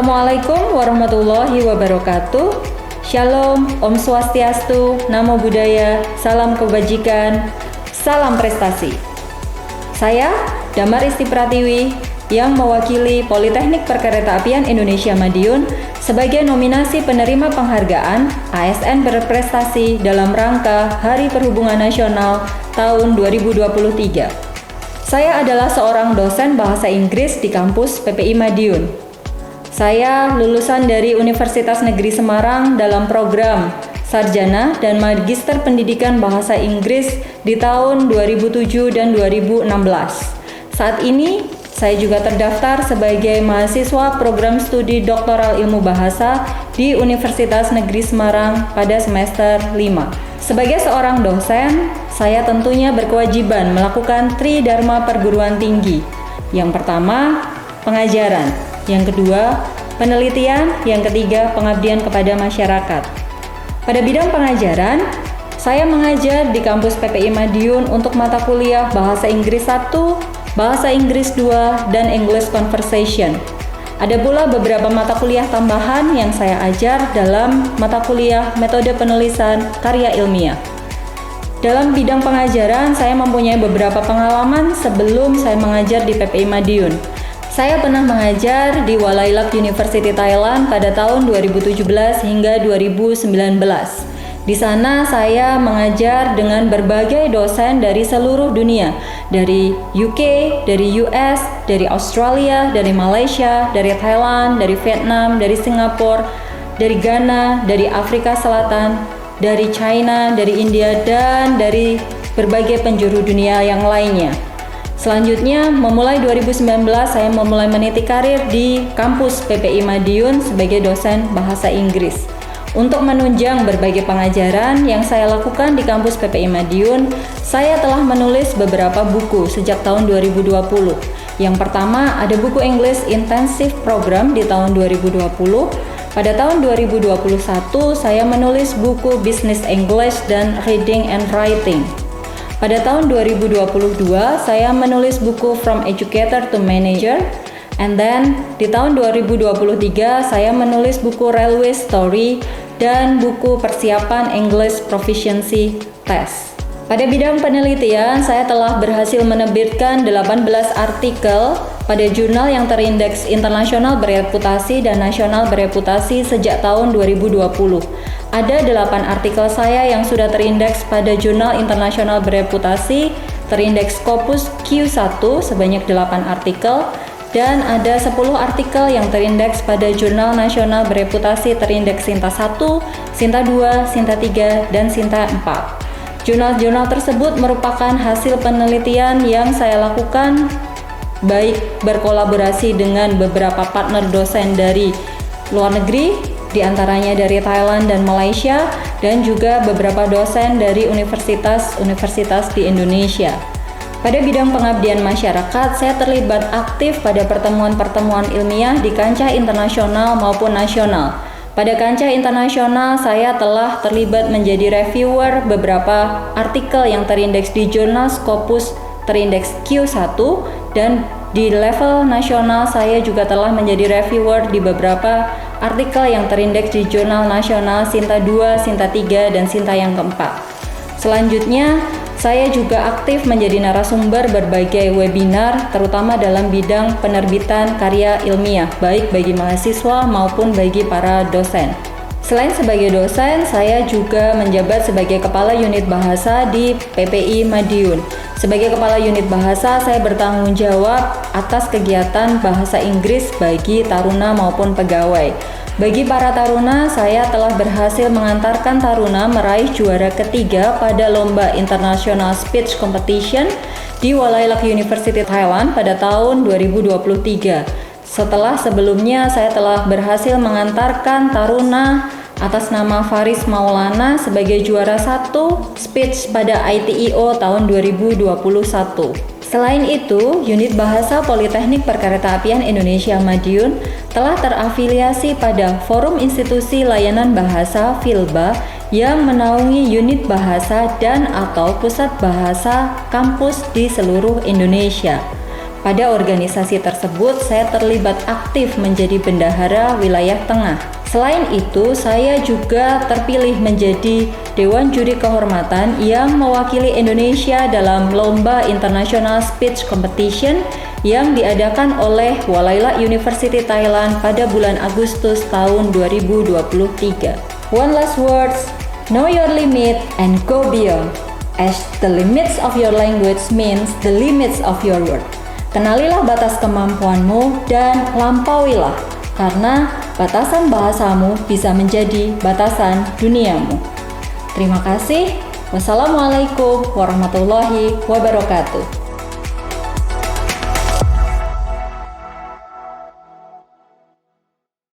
Assalamualaikum warahmatullahi wabarakatuh. Shalom, Om Swastiastu, Namo Buddhaya, salam kebajikan, salam prestasi. Saya Damar Isti Pratiwi yang mewakili Politeknik Perkeretaapian Indonesia Madiun sebagai nominasi penerima penghargaan ASN berprestasi dalam rangka Hari Perhubungan Nasional tahun 2023. Saya adalah seorang dosen bahasa Inggris di kampus PPI Madiun. Saya lulusan dari Universitas Negeri Semarang dalam program Sarjana dan Magister Pendidikan Bahasa Inggris di tahun 2007 dan 2016. Saat ini, saya juga terdaftar sebagai mahasiswa program studi doktoral ilmu bahasa di Universitas Negeri Semarang pada semester 5. Sebagai seorang dosen, saya tentunya berkewajiban melakukan tridharma perguruan tinggi. Yang pertama, pengajaran. Yang kedua, penelitian. Yang ketiga, pengabdian kepada masyarakat. Pada bidang pengajaran, saya mengajar di kampus PPI Madiun untuk mata kuliah Bahasa Inggris 1, Bahasa Inggris 2, dan English Conversation. Ada pula beberapa mata kuliah tambahan yang saya ajar dalam mata kuliah Metode Penulisan Karya Ilmiah. Dalam bidang pengajaran, saya mempunyai beberapa pengalaman sebelum saya mengajar di PPI Madiun. Saya pernah mengajar di Walailak University Thailand pada tahun 2017 hingga 2019. Di sana saya mengajar dengan berbagai dosen dari seluruh dunia, dari UK, dari US, dari Australia, dari Malaysia, dari Thailand, dari Vietnam, dari Singapura, dari Ghana, dari Afrika Selatan, dari China, dari India, dan dari berbagai penjuru dunia yang lainnya. Selanjutnya, memulai 2019 saya memulai meniti karir di kampus PPI Madiun sebagai dosen bahasa Inggris. Untuk menunjang berbagai pengajaran yang saya lakukan di kampus PPI Madiun, saya telah menulis beberapa buku sejak tahun 2020. Yang pertama, ada buku English Intensive Program di tahun 2020. Pada tahun 2021, saya menulis buku Business English dan Reading and Writing. Pada tahun 2022, saya menulis buku From Educator to Manager. And then, di tahun 2023, saya menulis buku Railway Story dan buku Persiapan English Proficiency Test. Pada bidang penelitian, saya telah berhasil menerbitkan 18 artikel pada jurnal yang terindeks internasional bereputasi dan nasional bereputasi sejak tahun 2020. Ada 8 artikel saya yang sudah terindeks pada jurnal internasional bereputasi, terindeks Scopus Q1 sebanyak 8 artikel, dan ada 10 artikel yang terindeks pada jurnal nasional bereputasi terindeks Sinta 1, Sinta 2, Sinta 3, dan Sinta 4. Jurnal-jurnal tersebut merupakan hasil penelitian yang saya lakukan baik berkolaborasi dengan beberapa partner dosen dari luar negeri, di antaranya dari Thailand dan Malaysia, dan juga beberapa dosen dari universitas-universitas di Indonesia. Pada bidang pengabdian masyarakat, saya terlibat aktif pada pertemuan-pertemuan ilmiah di kancah internasional maupun nasional. Pada kancah internasional, saya telah terlibat menjadi reviewer beberapa artikel yang terindeks di jurnal Scopus terindeks Q1, dan di level nasional saya juga telah menjadi reviewer di beberapa artikel yang terindeks di jurnal nasional Sinta 2, Sinta 3, dan Sinta yang keempat. Selanjutnya, saya juga aktif menjadi narasumber berbagai webinar, terutama dalam bidang penerbitan karya ilmiah, baik bagi mahasiswa maupun bagi para dosen. Selain sebagai dosen, saya juga menjabat sebagai Kepala Unit Bahasa di PPI Madiun. Sebagai Kepala Unit Bahasa, saya bertanggung jawab atas kegiatan bahasa Inggris bagi taruna maupun pegawai. Bagi para taruna, saya telah berhasil mengantarkan taruna meraih juara ketiga pada Lomba International Speech Competition di Walailak University Thailand pada tahun 2023. Setelah sebelumnya saya telah berhasil mengantarkan taruna atas nama Faris Maulana sebagai juara 1 speech pada ITIO tahun 2021. Selain itu, Unit Bahasa Politeknik Perkeretaapian Indonesia Madiun telah terafiliasi pada Forum Institusi Layanan Bahasa (FILBA) yang menaungi unit bahasa dan atau pusat bahasa kampus di seluruh Indonesia. Pada organisasi tersebut, saya terlibat aktif menjadi bendahara wilayah tengah. Selain itu, saya juga terpilih menjadi Dewan Juri Kehormatan yang mewakili Indonesia dalam Lomba International Speech Competition yang diadakan oleh Walayla University Thailand pada bulan Agustus tahun 2023. One last words, know your limit and go beyond, as the limits of your language means the limits of your world. Kenalilah batas kemampuanmu dan lampauilah, karena batasan bahasamu bisa menjadi batasan duniamu. Terima kasih. Wassalamualaikum warahmatullahi wabarakatuh.